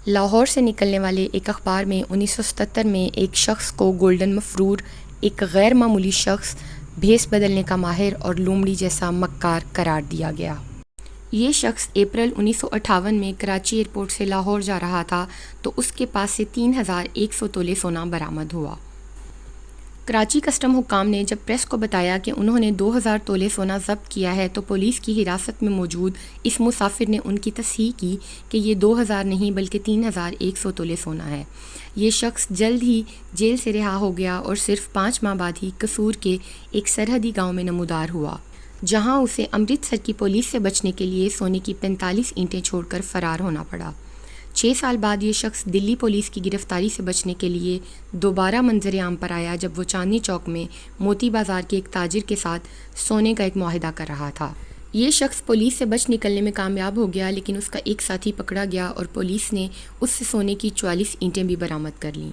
لاہور سے نکلنے والے ایک اخبار میں 1977 میں ایک شخص کو گولڈن مفرور، ایک غیر معمولی شخص، بھیس بدلنے کا ماہر اور لومڑی جیسا مکار قرار دیا گیا۔ یہ شخص اپریل 1958 میں کراچی ایئرپورٹ سے لاہور جا رہا تھا تو اس کے پاس سے 3100 تولے سونا برآمد ہوا۔ کراچی کسٹم حکام نے جب پریس کو بتایا کہ انہوں نے 2000 تولے سونا ضبط کیا ہے تو پولیس کی حراست میں موجود اس مسافر نے ان کی تصحیح کی کہ یہ 2000 نہیں بلکہ 3100 تولے سونا ہے۔ یہ شخص جلد ہی جیل سے رہا ہو گیا اور صرف 5 ماہ بعد ہی قصور کے ایک سرحدی گاؤں میں نمودار ہوا، جہاں اسے امرتسر کی پولیس سے بچنے کے لیے سونے کی 45 اینٹیں چھوڑ کر فرار ہونا پڑا۔ 6 سال بعد یہ شخص دلی پولیس کی گرفتاری سے بچنے کے لیے دوبارہ منظر عام پر آیا جب وہ چاندنی چوک میں موتی بازار کے ایک تاجر کے ساتھ سونے کا ایک معاہدہ کر رہا تھا۔ یہ شخص پولیس سے بچ نکلنے میں کامیاب ہو گیا، لیکن اس کا ایک ساتھی پکڑا گیا اور پولیس نے اس سے سونے کی 44 اینٹیں بھی برآمد کر لیں۔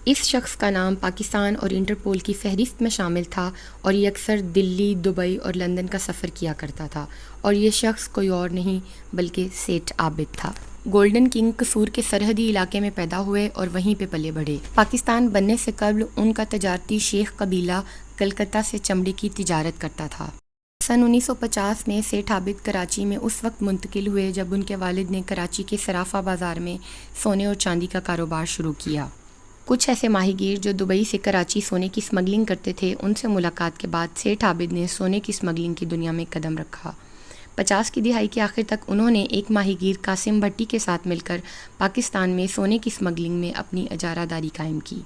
اس شخص کا نام پاکستان اور انٹرپول کی فہرست میں شامل تھا اور یہ اکثر دلی، دبئی اور لندن کا سفر کیا کرتا تھا، اور یہ شخص کوئی اور نہیں بلکہ سیٹھ عابد تھا۔ گولڈن کنگ قصور کے سرحدی علاقے میں پیدا ہوئے اور وہیں پہ پلے بڑھے۔ پاکستان بننے سے قبل ان کا تجارتی شیخ قبیلہ کلکتہ سے چمڑے کی تجارت کرتا تھا۔ سن 1950 میں سیٹھ عابد کراچی میں اس وقت منتقل ہوئے جب ان کے والد نے کراچی کے صرافہ بازار میں سونے اور چاندی کا کاروبار شروع کیا۔ کچھ ایسے ماہی گیر جو دبئی سے کراچی سونے کی اسمگلنگ کرتے تھے، ان سے ملاقات کے بعد سیٹھ عابد نے سونے کی اسمگلنگ کی دنیا میں قدم رکھا۔ 50 کی دہائی کے آخر تک انہوں نے ایک ماہی گیر قاسم بھٹی کے ساتھ مل کر پاکستان میں سونے کی اسمگلنگ میں اپنی اجارہ داری قائم کی۔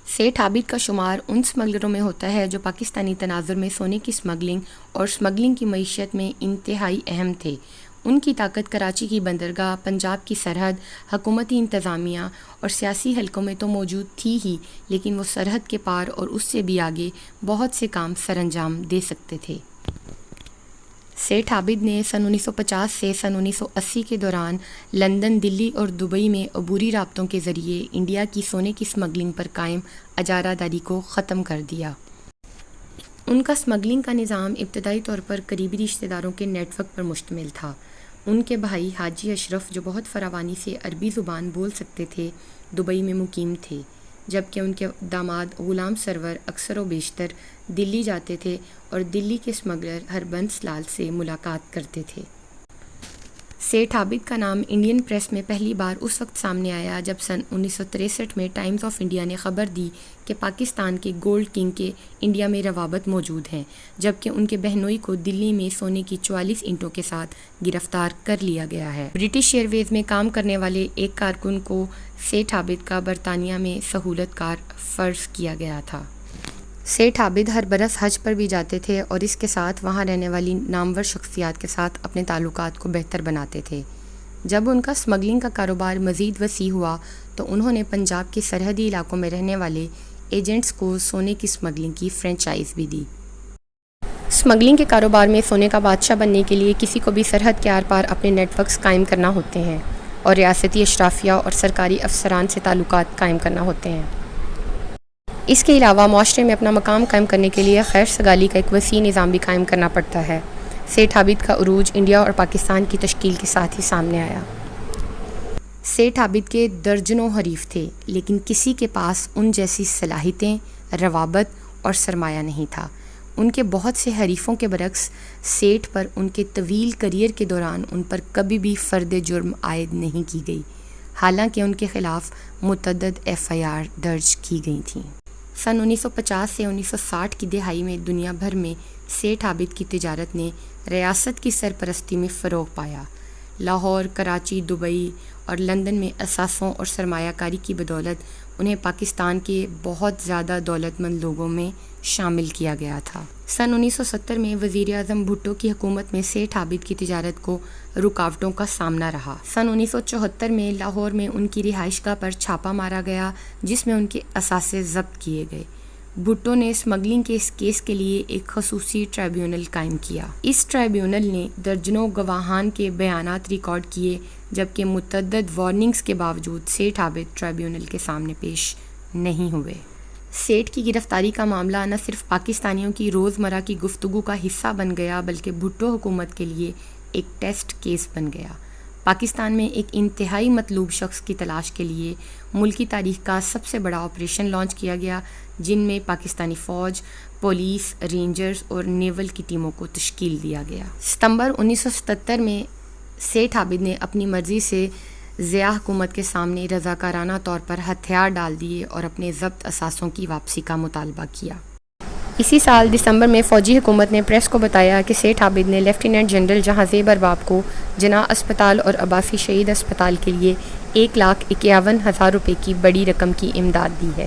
سیٹھ عابد کا شمار ان اسمگلروں میں ہوتا ہے جو پاکستانی تناظر میں سونے کی اسمگلنگ اور اسمگلنگ کی معیشت میں انتہائی اہم تھے۔ ان کی طاقت کراچی کی بندرگاہ، پنجاب کی سرحد، حکومتی انتظامیہ اور سیاسی حلقوں میں تو موجود تھی ہی، لیکن وہ سرحد کے پار اور اس سے بھی آگے بہت سے کام سر انجام دے سکتے تھے۔ سیٹھ عابد نے سن 1950 سے سن 1980 کے دوران لندن، دلی اور دبئی میں عبوری رابطوں کے ذریعے انڈیا کی سونے کی اسمگلنگ پر قائم اجارہ داری کو ختم کر دیا۔ ان کا اسمگلنگ کا نظام ابتدائی طور پر قریبی رشتہ داروں کے نیٹ ورک پر مشتمل تھا۔ ان کے بھائی حاجی اشرف، جو بہت فراوانی سے عربی زبان بول سکتے تھے، دبئی میں مقیم تھے، جبکہ ان کے داماد غلام سرور اکثر و بیشتر دلی جاتے تھے اور دلی کے اسمگلر ہربنس لال سے ملاقات کرتے تھے۔ سیٹھ عابد کا نام انڈین پریس میں پہلی بار اس وقت سامنے آیا جب سن 1963 میں ٹائمز آف انڈیا نے خبر دی کہ پاکستان کے گولڈ کنگ کے انڈیا میں روابط موجود ہیں، جبکہ ان کے بہنوئی کو دلی میں سونے کی 44 اینٹوں کے ساتھ گرفتار کر لیا گیا ہے۔ برٹش ایئر ویز میں کام کرنے والے ایک کارکن کو سیٹھ عابد کا برطانیہ میں سہولت کار فرض کیا گیا تھا۔ سیٹھ عابد ہر برس حج پر بھی جاتے تھے اور اس کے ساتھ وہاں رہنے والی نامور شخصیات کے ساتھ اپنے تعلقات کو بہتر بناتے تھے۔ جب ان کا اسمگلنگ کا کاروبار مزید وسیع ہوا تو انہوں نے پنجاب کے سرحدی علاقوں میں رہنے والے ایجنٹس کو سونے کی اسمگلنگ کی فرینچائز بھی دی۔ اسمگلنگ کے کاروبار میں سونے کا بادشاہ بننے کے لیے کسی کو بھی سرحد کے آر پار اپنے نیٹ ورکس قائم کرنا ہوتے ہیں اور ریاستی اشرافیہ اور سرکاری افسران سے تعلقات قائم کرنا ہوتے ہیں۔ اس کے علاوہ معاشرے میں اپنا مقام قائم کرنے کے لیے خیر سگالی کا ایک وسیع نظام بھی قائم کرنا پڑتا ہے۔ سیٹھ عابد کا عروج انڈیا اور پاکستان کی تشکیل کے ساتھ ہی سامنے آیا۔ سیٹھ عابد کے درجنوں حریف تھے، لیکن کسی کے پاس ان جیسی صلاحیتیں، روابط اور سرمایہ نہیں تھا۔ ان کے بہت سے حریفوں کے برعکس سیٹھ پر ان کے طویل کیریئر کے دوران ان پر کبھی بھی فرد جرم عائد نہیں کی گئی، حالانکہ ان کے خلاف متعدد FIR درج کی گئی تھیں۔ سن 1950 سے 1960 کی دہائی میں دنیا بھر میں سیٹھ عابد کی تجارت نے ریاست کی سرپرستی میں فروغ پایا۔ لاہور، کراچی، دبئی اور لندن میں اثاثوں اور سرمایہ کاری کی بدولت انہیں پاکستان کے بہت زیادہ دولت مند لوگوں میں شامل کیا گیا تھا۔ سن 1970 میں وزیر اعظم بھٹو کی حکومت میں سیٹھ عابد کی تجارت کو رکاوٹوں کا سامنا رہا۔ سن 1974 میں لاہور میں ان کی رہائش گاہ پر چھاپا مارا گیا جس میں ان کے اثاثے ضبط کیے گئے۔ بھٹو نے اسمگلنگ کے اس کیس کے لیے ایک خصوصی ٹریبیونل قائم کیا۔ اس ٹریبیونل نے درجنوں گواہان کے بیانات ریکارڈ کیے، جبکہ متعدد وارننگز کے باوجود سیٹھ عابد ٹریبیونل کے سامنے پیش نہیں ہوئے۔ سیٹھ کی گرفتاری کا معاملہ نہ صرف پاکستانیوں کی روزمرہ کی گفتگو کا حصہ بن گیا بلکہ بھٹو حکومت کے لیے ایک ٹیسٹ کیس بن گیا۔ پاکستان میں ایک انتہائی مطلوب شخص کی تلاش کے لیے ملکی تاریخ کا سب سے بڑا آپریشن لانچ کیا گیا، جن میں پاکستانی فوج، پولیس، رینجرز اور نیول کی ٹیموں کو تشکیل دیا گیا۔ ستمبر 1977 میں سیٹھ عابد نے اپنی مرضی سے ضیاء حکومت کے سامنے رضاکارانہ طور پر ہتھیار ڈال دیے اور اپنے ضبط اثاثوں کی واپسی کا مطالبہ کیا۔ اسی سال دسمبر میں فوجی حکومت نے پریس کو بتایا کہ سیٹھ عابد نے لیفٹیننٹ جنرل جہاں زیب ارباب کو جناح اسپتال اور عباسی شہید اسپتال کے لیے 1,51,000 روپے کی بڑی رقم کی امداد دی ہے۔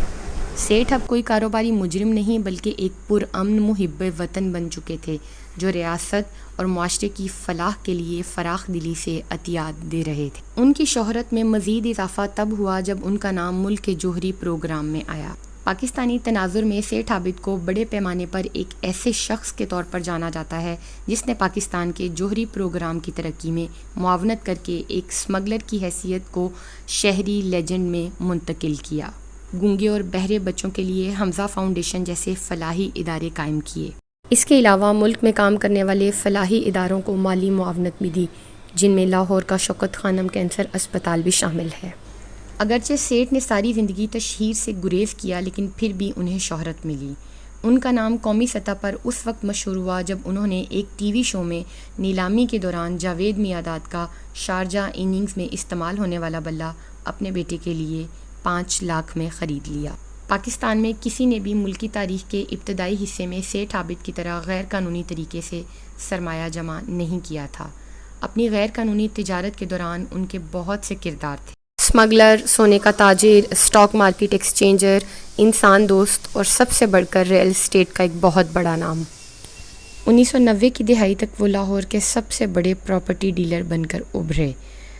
سیٹھ اب کوئی کاروباری مجرم نہیں بلکہ ایک پرامن محب وطن بن چکے تھے جو ریاست اور معاشرے کی فلاح کے لیے فراخ دلی سے عطیات دے رہے تھے۔ ان کی شہرت میں مزید اضافہ تب ہوا جب ان کا نام ملک کے جوہری پروگرام میں آیا۔ پاکستانی تناظر میں سیٹھ عابد کو بڑے پیمانے پر ایک ایسے شخص کے طور پر جانا جاتا ہے جس نے پاکستان کے جوہری پروگرام کی ترقی میں معاونت کر کے ایک اسمگلر کی حیثیت کو شہری لیجنڈ میں منتقل کیا۔ گونگے اور بہرے بچوں کے لیے حمزہ فاؤنڈیشن جیسے فلاحی ادارے قائم کیے۔ اس کے علاوہ ملک میں کام کرنے والے فلاحی اداروں کو مالی معاونت بھی دی، جن میں لاہور کا شوکت خانم کینسر اسپتال بھی شامل ہے۔ اگرچہ سیٹھ نے ساری زندگی تشہیر سے گریز کیا لیکن پھر بھی انہیں شہرت ملی۔ ان کا نام قومی سطح پر اس وقت مشہور ہوا جب انہوں نے ایک ٹی وی شو میں نیلامی کے دوران جاوید میاں-داد کا شارجہ اننگز میں استعمال ہونے والا بلہ اپنے بیٹے کے لیے 5 لاکھ میں خرید لیا۔ پاکستان میں کسی نے بھی ملکی تاریخ کے ابتدائی حصے میں سیٹھ عابد کی طرح غیر قانونی طریقے سے سرمایہ جمع نہیں کیا تھا۔ اپنی غیر قانونی تجارت کے دوران ان کے بہت سے کردار تھے: اسمگلر، سونے کا تاجر، اسٹاک مارکیٹ ایکسچینجر، انسان دوست اور سب سے بڑھ کر ریئل اسٹیٹ کا ایک بہت بڑا نام۔ 1990 کی دہائی تک وہ لاہور کے سب سے بڑے پراپرٹی ڈیلر بن کر ابھرے۔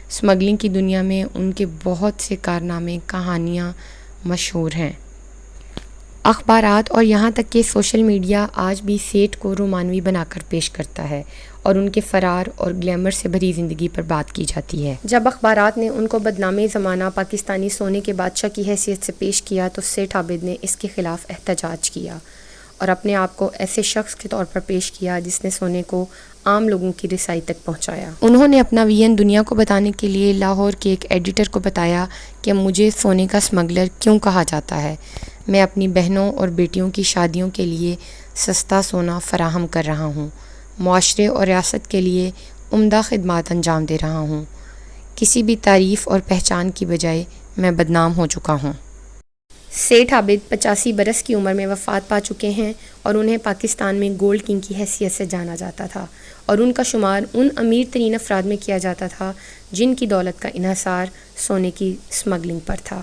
اسمگلنگ کی دنیا میں ان کے بہت سے کارنامے، کہانیاں مشہور ہیں۔ اخبارات اور یہاں تک کہ سوشل میڈیا آج بھی سیٹھ کو رومانوی بنا کر پیش کرتا ہے اور ان کے فرار اور گلیمر سے بھری زندگی پر بات کی جاتی ہے۔ جب اخبارات نے ان کو بدنام زمانہ پاکستانی سونے کے بادشاہ کی حیثیت سے پیش کیا تو سیٹھ عابد نے اس کے خلاف احتجاج کیا اور اپنے آپ کو ایسے شخص کے طور پر پیش کیا جس نے سونے کو عام لوگوں کی رسائی تک پہنچایا۔ انہوں نے اپنا ویژن دنیا کو بتانے کے لیے لاہور کے ایک ایڈیٹر کو بتایا کہ مجھے سونے کا اسمگلر کیوں کہا جاتا ہے۔ میں اپنی بہنوں اور بیٹیوں کی شادیوں کے لیے سستا سونا فراہم کر رہا ہوں، معاشرے اور ریاست کے لیے عمدہ خدمات انجام دے رہا ہوں۔ کسی بھی تعریف اور پہچان کی بجائے میں بدنام ہو چکا ہوں۔ سیٹھ عابد 85 برس کی عمر میں وفات پا چکے ہیں اور انہیں پاکستان میں گولڈ کنگ کی حیثیت سے جانا جاتا تھا اور ان کا شمار ان امیر ترین افراد میں کیا جاتا تھا جن کی دولت کا انحصار سونے کی اسمگلنگ پر تھا۔